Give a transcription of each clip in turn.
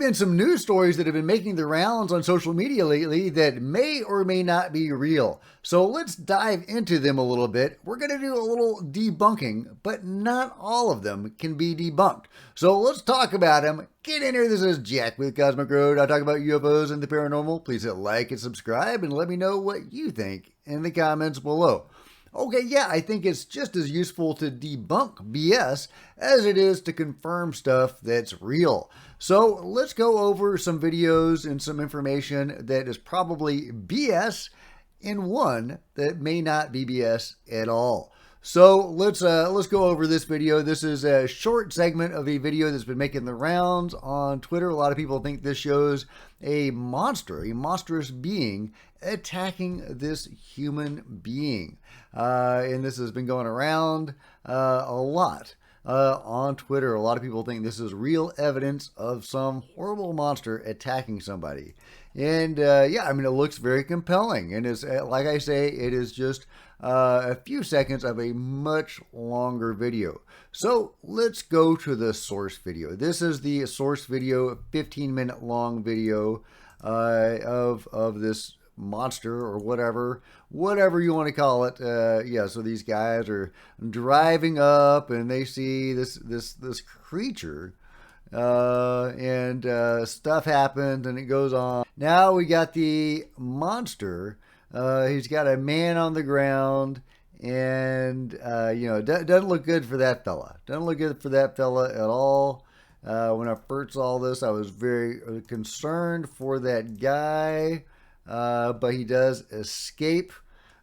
been some news stories that have been making the rounds on social media lately that may or may not be real. So let's dive into them a little bit. We're going to do a little debunking, but not all of them can be debunked. So let's talk about them. Get in here. This is Jack with Cosmic Road. I talk about UFOs and the paranormal. Please hit like and subscribe and let me know what you think in the comments below. Okay, yeah, I think it's just as useful to debunk BS as it is to confirm stuff that's real. So let's go over some videos and some information that is probably BS and one that may not be BS at all. So let's go over this video. This is a short segment of a video that's been making the rounds on Twitter. A lot of people think this shows a monster, a monstrous being attacking this human being. And this has been going around a lot on Twitter. A lot of people think this is real evidence of some horrible monster attacking somebody. And yeah, I mean, it looks very compelling. And it's, like I say, it is just a few seconds of a much longer video. So let's go to the source video. This is the source video, 15-minute long video of this monster or whatever you want to call it. Yeah, so these guys are driving up and they see this creature, and stuff happens and it goes on. Now we got the monster. He's got a man on the ground, and you know, doesn't look good for that fella. Doesn't look good for that fella at all. When I first saw this, I was very concerned for that guy. But he does escape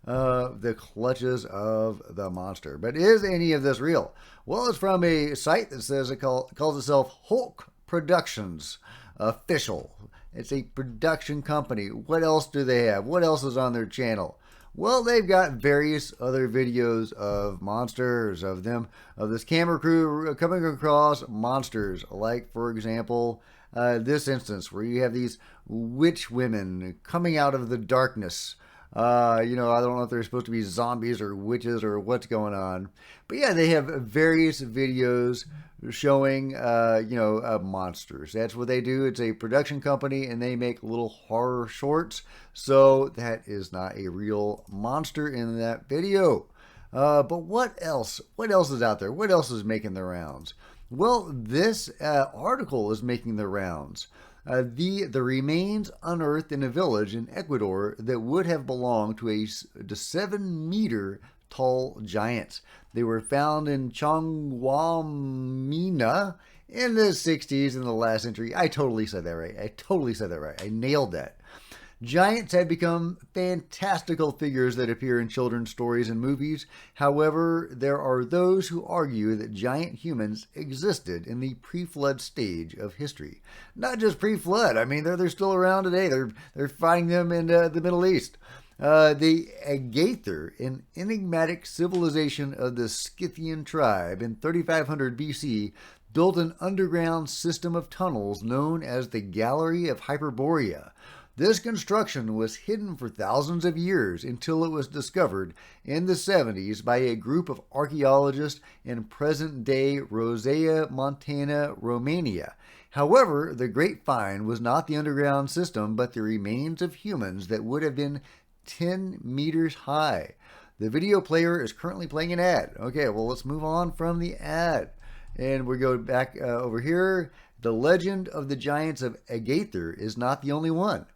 the clutches of the monster. But is any of this real? Well, it's from a site that says it calls itself Hulk Productions Official. It's a production company. What else do they have? What else is on their channel? Well, they've got various other videos of monsters, of this camera crew coming across monsters. Like, for example, this instance where you have these witch women coming out of the darkness. You know, I don't know if they're supposed to be zombies or witches or what's going on. But yeah, they have various videos showing, you know, monsters. That's what they do. It's a production company and they make little horror shorts. So that is not a real monster in that video. But what else? What else is out there? What else is making the rounds? Well, this article is making the rounds. The remains unearthed in a village in Ecuador that would have belonged to a 7-meter tall giant. They were found in Changuamina in the 60s in the last century. I totally said that right. I nailed that. Giants have become fantastical figures that appear in children's stories and movies. However, there are those who argue that giant humans existed in the pre-flood stage of history. Not just pre-flood. I mean, they're still around today. They're finding them in the Middle East. The Agathir, an enigmatic civilization of the Scythian tribe in 3500 BC, built an underground system of tunnels known as the Gallery of Hyperborea. This construction was hidden for thousands of years until it was discovered in the 70s by a group of archaeologists in present-day Rosea, Montana, Romania. However, the great find was not the underground system, but the remains of humans that would have been 10 meters high. The video player is currently playing an ad. Okay, well, let's move on from the ad. And we go back over here. The legend of the giants of Agathir is not the only one.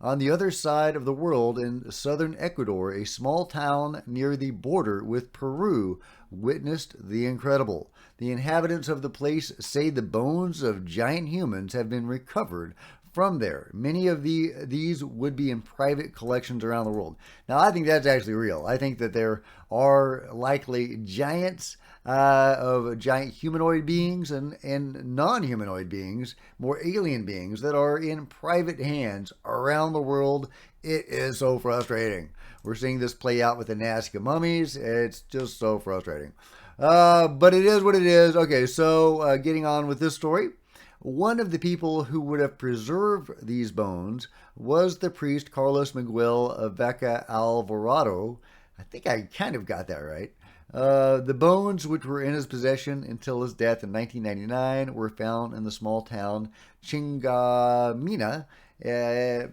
On the other side of the world in southern Ecuador, a small town near the border with Peru witnessed the incredible. The inhabitants of the place say the bones of giant humans have been recovered from there. Many of these would be in private collections around the world. Now, I think that's actually real. I think that there are likely giants of giant humanoid beings and non-humanoid beings, more alien beings that are in private hands around the world. It is so frustrating. We're seeing this play out with the Nazca mummies. It's just so frustrating. But it is what it is. Okay, so getting on with this story. One of the people who would have preserved these bones was the priest Carlos Miguel Vaca Alvarado. I think I kind of got that right. The bones, which were in his possession until his death in 1999, were found in the small town Chingamina.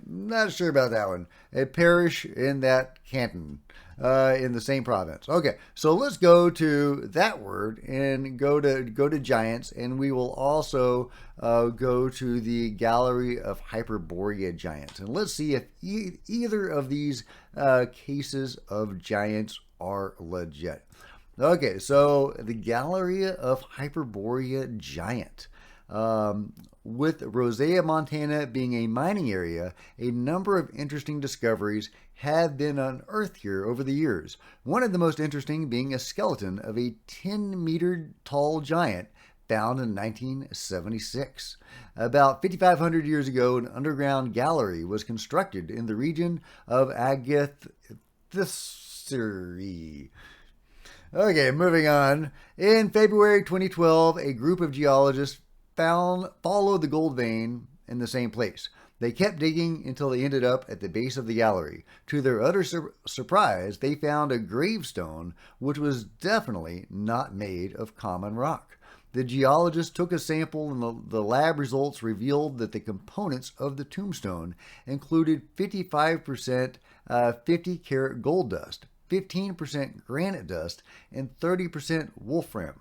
Not sure about that one. A parish in that canton, in the same province. Okay, so let's go to that word and go to giants, and we will also go to the Gallery of Hyperborea giants, and let's see if either of these cases of giants are legit. Okay, so the Gallery of Hyperborea giant. With Rosea, Montana being a mining area, a number of interesting discoveries have been unearthed here over the years. One of the most interesting being a skeleton of a 10-meter tall giant found in 1976. About 5,500 years ago, an underground gallery was constructed in the region of Agathosiri. Okay, moving on. In February 2012, a group of geologists followed the gold vein in the same place. They kept digging until they ended up at the base of the gallery. To their utter surprise, they found a gravestone which was definitely not made of common rock. The geologists took a sample, and the lab results revealed that the components of the tombstone included 55% 50-carat gold dust, 15% granite dust, and 30% wolfram.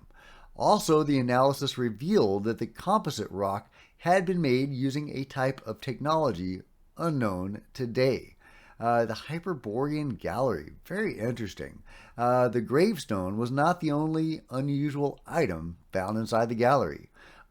Also, the analysis revealed that the composite rock had been made using a type of technology unknown today. The Hyperborean Gallery, very interesting. The gravestone was not the only unusual item found inside the gallery.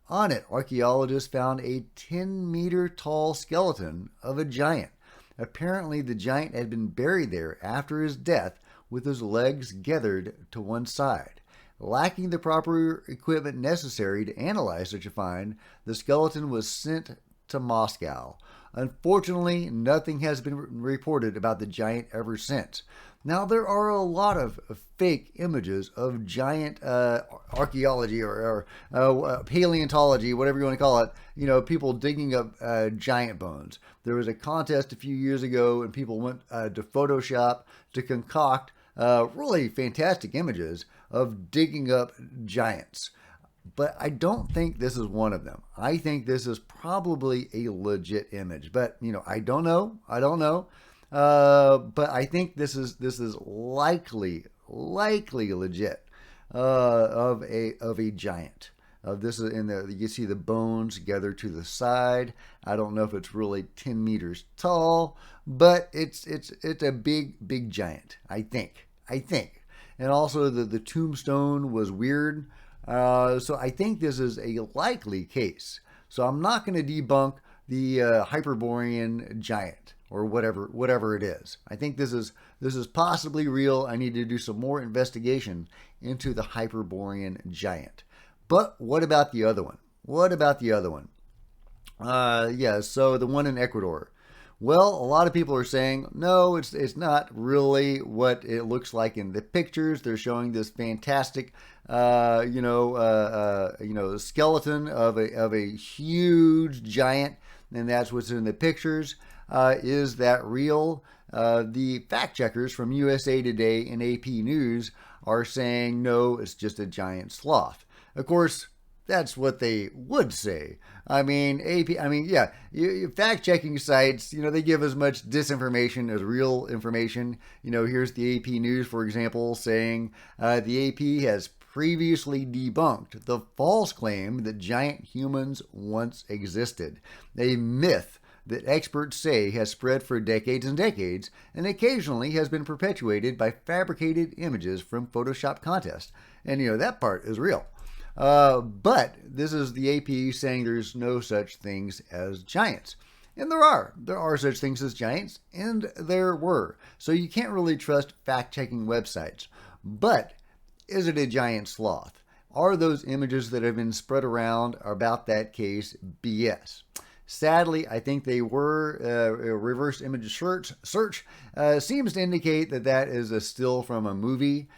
On it, archaeologists found a 10-meter tall skeleton of a giant. Apparently, the giant had been buried there after his death with his legs gathered to one side. Lacking the proper equipment necessary to analyze such a find, the skeleton was sent to Moscow. Unfortunately, nothing has been reported about the giant ever since. Now, there are a lot of fake images of giant archaeology or paleontology, whatever you want to call it. You know, people digging up giant bones. There was a contest a few years ago, and people went to Photoshop to concoct really fantastic images of digging up giants. But I don't think this is one of them. I think this is probably a legit image. But, you know, I don't know. But I think this is likely legit of a giant. This is in the, you see the bones gathered to the side. I don't know if it's really 10 meters tall, but it's a big giant. I think. And also the tombstone was weird. So I think this is a likely case. So I'm not going to debunk the Hyperborean giant or whatever it is. I think this is possibly real. I need to do some more investigation into the Hyperborean giant. But what about the other one? So the one in Ecuador. Well, a lot of people are saying, no, it's not really what it looks like in the pictures. They're showing this fantastic, skeleton of a huge giant, and that's what's in the pictures. Is that real? The fact checkers from USA Today and AP News are saying, no, it's just a giant sloth. Of course, that's what they would say. Fact-checking sites, they give as much disinformation as real information. Here's the AP News, for example, saying the AP has previously debunked the false claim that giant humans once existed, a myth that experts say has spread for decades and decades, and occasionally has been perpetuated by fabricated images from Photoshop contests. And that part is real. But this is the AP saying there's no such things as giants. And there are such things as giants, and there were. So you can't really trust fact-checking websites. But is it a giant sloth? Are those images that have been spread around about that case BS? Sadly, I think they were. A reverse image search seems to indicate that is a still from a movie.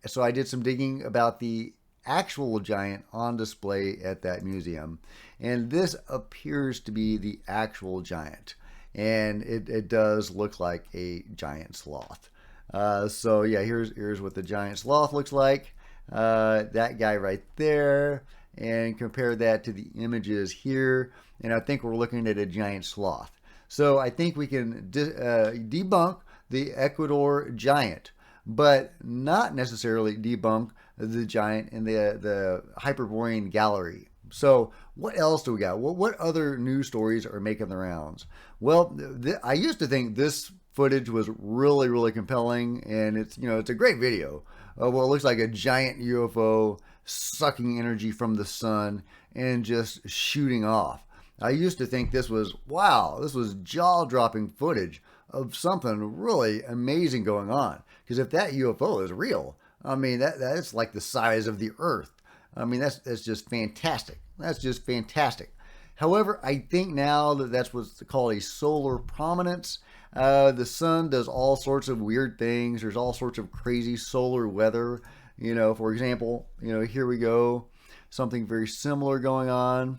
So I did some digging about the actual giant on display at that museum, and this appears to be the actual giant, and it does look like a giant sloth. So yeah, here's what the giant sloth looks like. That guy right there, and compare that to the images here, and I think we're looking at a giant sloth. So I think we can debunk the Ecuador giant, but not necessarily debunk the giant in the Hyperborean gallery. So what else do we got? What other news stories are making the rounds? Well, I used to think this footage was really compelling, and it's a great video. Well, it looks like a giant UFO sucking energy from the sun and just shooting off. I used to think this was wow, this was jaw-dropping footage of something really amazing going on. Because if that UFO is real, I mean that's like the size of the Earth. I mean that's just fantastic. That's just fantastic. However, I think now that that's what's called a solar prominence. The sun does all sorts of weird things. There's all sorts of crazy solar weather. For example, here we go. Something very similar going on.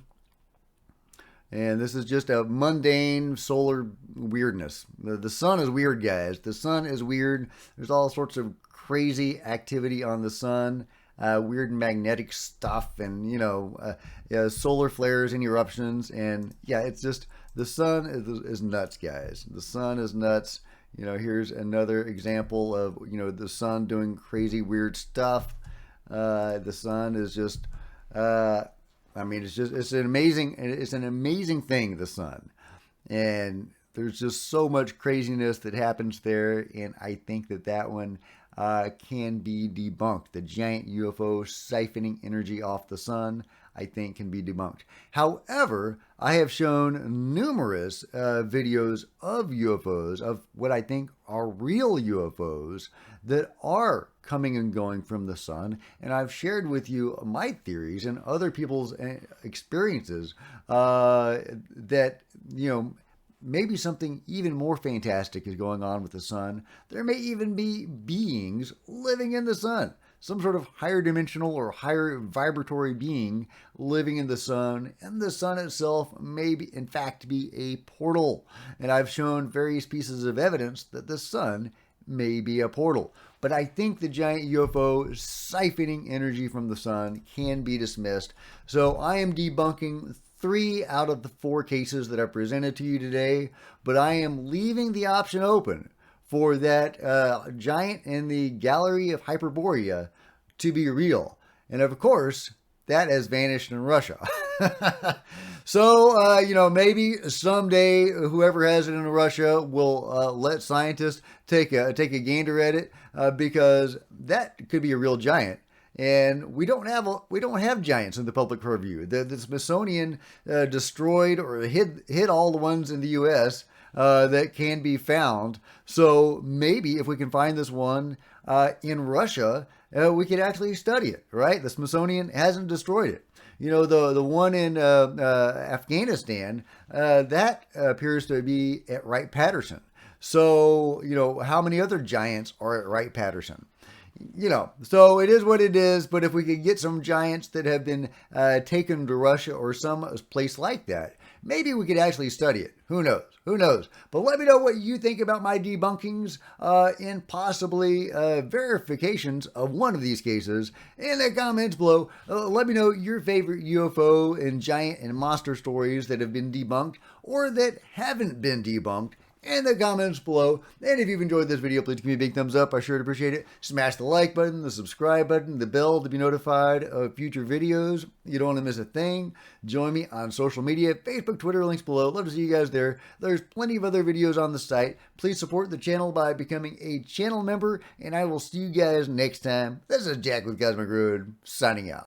And this is just a mundane solar weirdness. The sun is weird, guys. The sun is weird. There's all sorts of crazy activity on the sun. Weird magnetic stuff and solar flares and eruptions, and yeah, it's just the sun is nuts, guys. The sun is nuts. Here's another example of the sun doing crazy weird stuff. The sun is just it's an amazing thing, the sun, and there's just so much craziness that happens there, and I think that one can be debunked. The giant UFO siphoning energy off the sun, I think, can be debunked. However, I have shown numerous videos of UFOs, of what I think are real UFOs that are coming and going from the sun, and I've shared with you my theories and other people's experiences that maybe something even more fantastic is going on with the sun. There may even be beings living in the sun. Some sort of higher dimensional or higher vibratory being living in the sun, and the sun itself may be, in fact, be a portal. And I've shown various pieces of evidence that the sun may be a portal. But I think the giant UFO siphoning energy from the sun can be dismissed. So I am debunking 3 out of the 4 cases that I presented to you today, but I am leaving the option open for that giant in the gallery of Hyperborea to be real. And of course, that has vanished in Russia. So, maybe someday whoever has it in Russia will let scientists take a gander at it, because that could be a real giant. And we don't have giants in the public purview. The Smithsonian destroyed or hid all the ones in the U.S. That can be found. So maybe if we can find this one in Russia, we could actually study it. Right? The Smithsonian hasn't destroyed it. The one in Afghanistan, that appears to be at Wright-Patterson. So how many other giants are at Wright-Patterson? So it is what it is. But if we could get some giants that have been taken to Russia or some place like that, maybe we could actually study it. Who knows? Who knows? But let me know what you think about my debunkings and possibly verifications of one of these cases in the comments below. Let me know your favorite UFO and giant and monster stories that have been debunked or that haven't been debunked in the comments below. And if you've enjoyed this video, please give me a big thumbs up. I sure appreciate it. Smash the like button, the subscribe button, the bell to be notified of future videos. You don't want to miss a thing. Join me on social media, Facebook, Twitter, links below. Love to see you guys there. There's plenty of other videos on the site. Please support the channel by becoming a channel member, and I will see you guys next time. This is Jack with Cosmic Road, signing out.